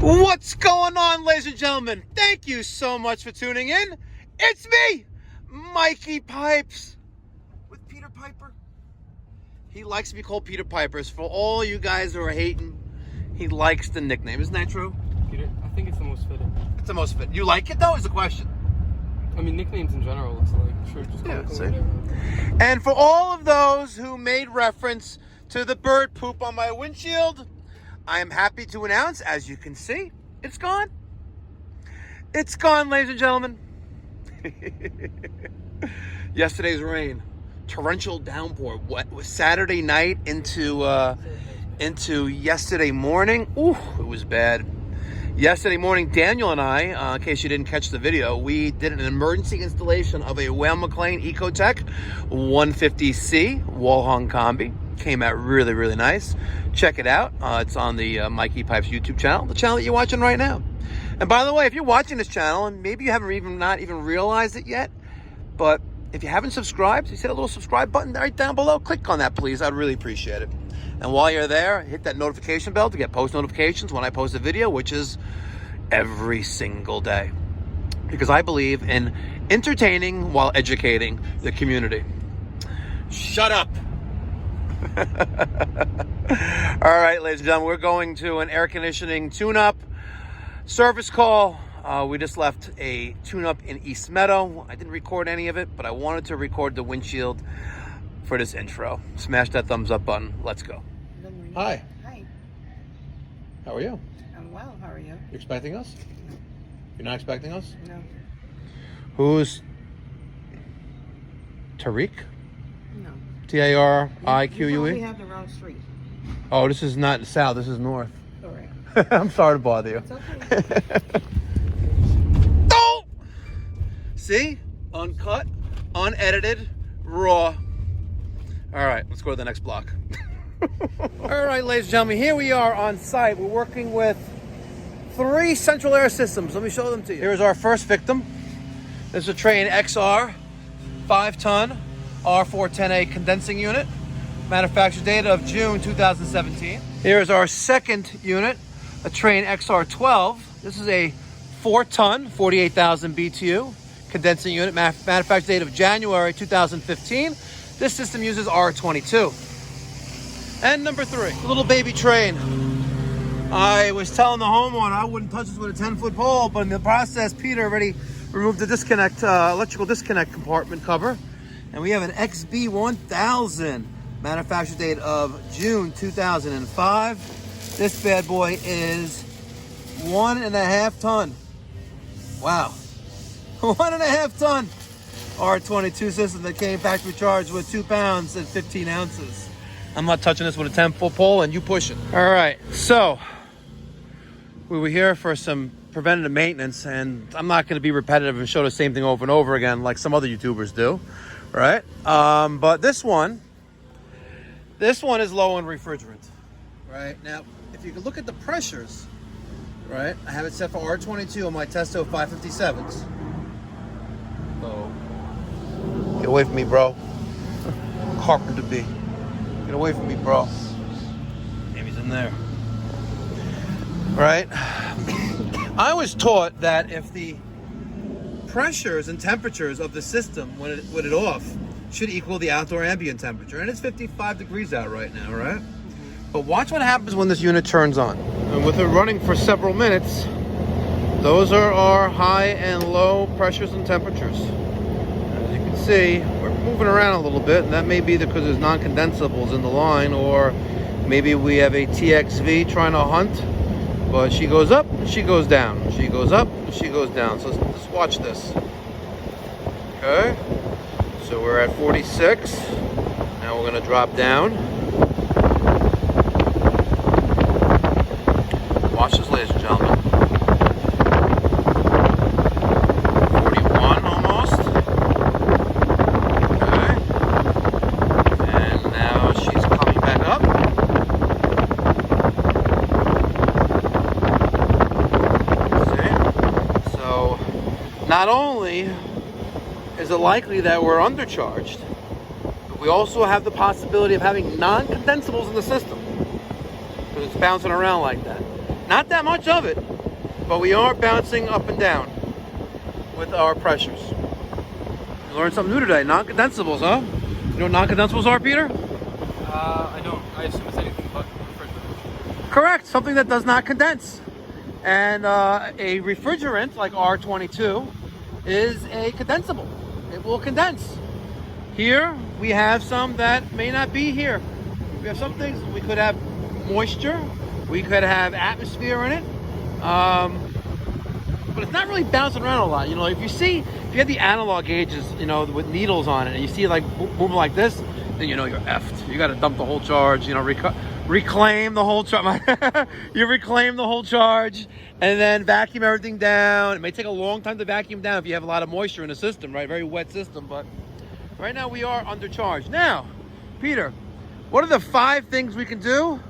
What's going on, ladies and gentlemen? Thank you so much for tuning in. It's me, Mikey Pipes, with Peter Piper. He likes to be called Peter Pipers. For all you guys who are hating, he likes the nickname. Isn't that true? Peter, I think it's the most fitting. It's the most fit. You like it, though, is the question. I mean, nicknames in general, it's like, sure, just Yeah, call see? it whatever. And for all of those who made reference to the bird poop on my windshield, I am happy to announce, as you can see, it's gone. It's gone, ladies and gentlemen. Yesterday's rain, torrential downpour, what was Saturday night into yesterday morning. Ooh, it was bad. Yesterday morning, Daniel and I, in case you didn't catch the video, we did an emergency installation of a Whale McLean Ecotech 150C wall hung combi. Came out really, really nice. Check it out. It's on the Mikey Pipes YouTube channel, the channel that you're watching right now. And by the way, if you're watching this channel, and maybe you haven't not even realized it yet, but if you haven't subscribed, you see that little subscribe button right down below? Click on that, please. I'd really appreciate it. And while you're there, hit that notification bell to get post notifications when I post a video, which is every single day. Because I believe in entertaining while educating the community. Shut up. All right, ladies and gentlemen, we're going to an air conditioning tune-up service call. We just left a tune-up in East Meadow. I didn't record any of it, but I wanted to record the windshield for this intro. Smash that thumbs up button. Let's go. Good morning. Hi. Hi. How are you? I'm well. How are you? You expecting us? No. You're not expecting us? No. Who's Tariq? No. T-A-R-I-Q-U-E? You probably have the wrong street. Oh, this is not south. This is north. Correct. I'm sorry to bother you. It's okay. Oh! See? Uncut, unedited, raw. All right, let's go to the next block. All right, ladies and gentlemen, here we are on site. We're working with 3 central air systems. Let me show them to you. Here's our first victim. This is a Train XR 5-ton R410A condensing unit. Manufacture date of June 2017. Here's our second unit, a Train XR12. This is a 4-ton, 48,000 BTU condensing unit. Manufacture date of January 2015. This system uses R22. And number 3, a little baby train. I was telling the homeowner I wouldn't touch this with a 10-foot pole, but in the process, Peter already removed the disconnect, electrical disconnect compartment cover. And we have an XB1000, manufacture date of June 2005. This bad boy is 1.5 ton. Wow. 1.5 ton R22 system that came factory charged with 2 pounds and 15 ounces. I'm not touching this with a 10-foot pole, and you push it. All right, so we were here for some preventative maintenance, and I'm not going to be repetitive and show the same thing over and over again like some other YouTubers do, right? But this one is low in refrigerant, right? Now, if you can look at the pressures, right? I have it set for R22 on my Testo 557s. So, get away from me, bro. Carpenter B. Get away from me, bro. Maybe he's in there. Right? I was taught that if the pressures and temperatures of the system when it off should equal the outdoor ambient temperature. And it's 55 degrees out right now, right? But watch what happens when this unit turns on. And with it running for several minutes, those are our high and low pressures and temperatures. As you can see, we're moving around a little bit, and that may be because there's non-condensables in the line, or maybe we have a TXV trying to hunt, but she goes up, she goes down. She goes up, she goes down. So let's watch this. Okay, so we're at 46. Now we're gonna drop down. Watch this, ladies and gentlemen. 41 almost. Okay. And now she's coming back up. See? So, not only is it likely that we're undercharged, but we also have the possibility of having non-condensables in the system, because it's bouncing around like that. Not that much of it, but we are bouncing up and down with our pressures. You learned something new today. Non-condensables, huh? You know what non-condensables are, Peter? I don't. I assume it's anything but refrigerant. Correct. Something that does not condense. And a refrigerant like R22 is a condensable. It will condense. Here we have some that may not be here. We have some things. We could have moisture. We could have atmosphere in it. But it's not really bouncing around a lot. You know, if you have the analog gauges, you know, with needles on it, and you see it like moving like this, then you know you're effed. You got to dump the whole charge. You know, reclaim the whole charge. You reclaim the whole charge, and then vacuum everything down. It may take a long time to vacuum down if you have a lot of moisture in the system, right? Very wet system, but right now we are undercharged. Now, Peter, what are the 5 things we can do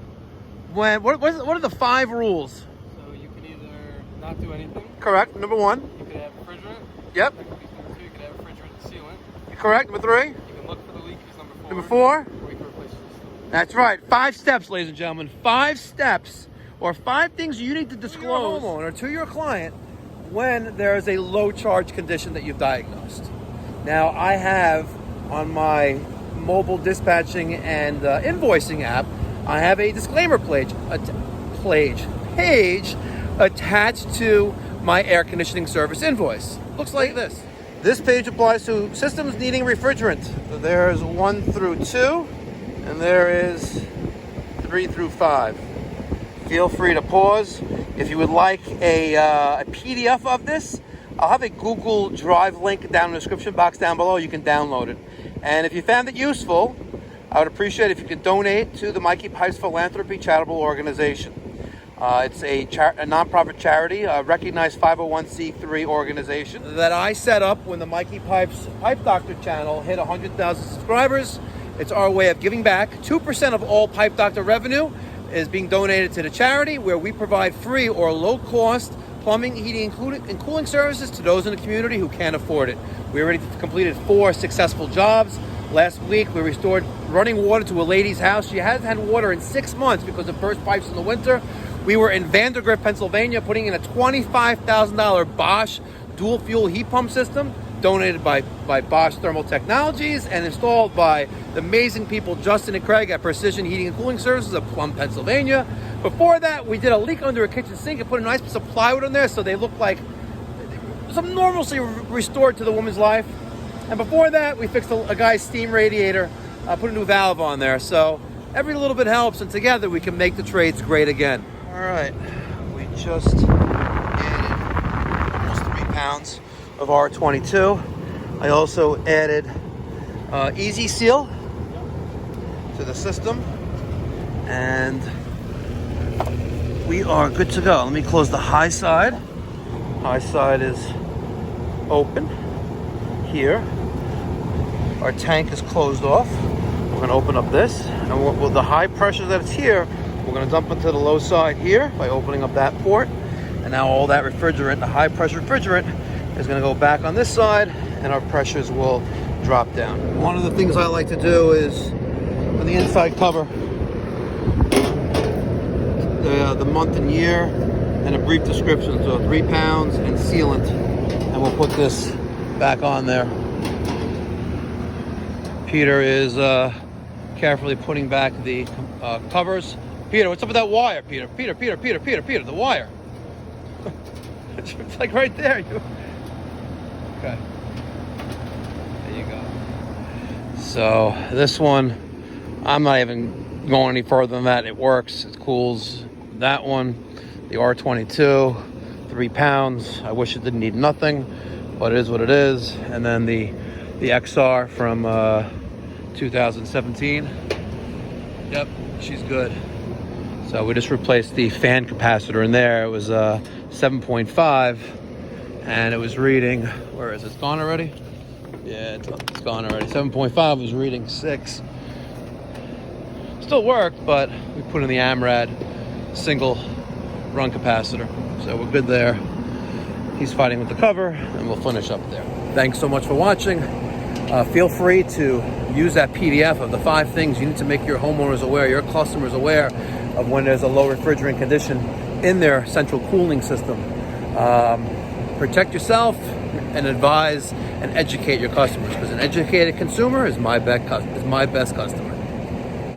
when? What are the 5 rules? So you can either not do anything. Correct. Number 1. You could have refrigerant. Yep. That could be number 2. You could have refrigerant sealant. Correct. Number 3. You can look for the leak is number 4. Number 4. Or you can replace the system. That's right. 5 steps, ladies and gentlemen. 5 steps, or 5 things you need to disclose to your homeowner, to your client, when there is a low charge condition that you've diagnosed. Now, I have on my mobile dispatching and invoicing app, I have a disclaimer page attached to my air conditioning service invoice. Looks like this. This page applies to systems needing refrigerant. There's 1 through 2, and there is 3 through 5. Feel free to pause. If you would like a PDF of this, I'll have a Google Drive link down in the description box down below. You can download it. And if you found it useful, I would appreciate if you could donate to the Mikey Pipes Philanthropy Charitable Organization. It's a nonprofit charity, a recognized 501c3 organization that I set up when the Mikey Pipes Pipe Doctor channel hit 100,000 subscribers. It's our way of giving back. 2% of all Pipe Doctor revenue is being donated to the charity, where we provide free or low-cost plumbing, heating, and cooling services to those in the community who can't afford it. We already completed 4 successful jobs. Last week, we restored running water to a lady's house. She hasn't had water in 6 months because of burst pipes in the winter. We were in Vandergrift, Pennsylvania, putting in a $25,000 Bosch dual fuel heat pump system, donated by Bosch Thermal Technologies and installed by the amazing people Justin and Craig at Precision Heating and Cooling Services of Plum, Pennsylvania. Before that, we did a leak under a kitchen sink and put a nice piece of plywood in there so they look like some normalcy restored to the woman's life. And before that, we fixed a guy's steam radiator, put a new valve on there. So every little bit helps, and together we can make the trades great again. All right, we just added almost 3 pounds of R22. I also added Easy Seal to the system, and we are good to go. Let me close the high side. High side is open here. Our tank is closed off. We're going to open up this, and with the high pressure that's here, we're going to dump into the low side here by opening up that port. And now all that refrigerant, the high pressure refrigerant, is going to go back on this side, and our pressures will drop down. One of the things I like to do is on the inside cover, the month and year and a brief description. So 3 pounds and sealant, and we'll put this back on there. Peter is carefully putting back the covers. Peter, what's up with that wire? Peter, the wire. It's like right there. Okay. There you go. So this one, I'm not even going any further than that. It works. It cools. That one, the R22, 3 pounds. I wish it didn't need nothing, but it is what it is. And then the XR from 2017. Yep, she's good. So we just replaced the fan capacitor in there. It was 7.5, and it was reading, where is it? It's gone already? Yeah, it's gone already. 7.5 was reading 6. Still worked, but we put in the AMRAD single run capacitor. So we're good there. He's fighting with the cover, and we'll finish up there. Thanks so much for watching. Feel free to use that PDF of the 5 things you need to make your homeowners aware, your customers aware of when there's a low refrigerant condition in their central cooling system. Protect yourself and advise and educate your customers, because an educated consumer is my best customer.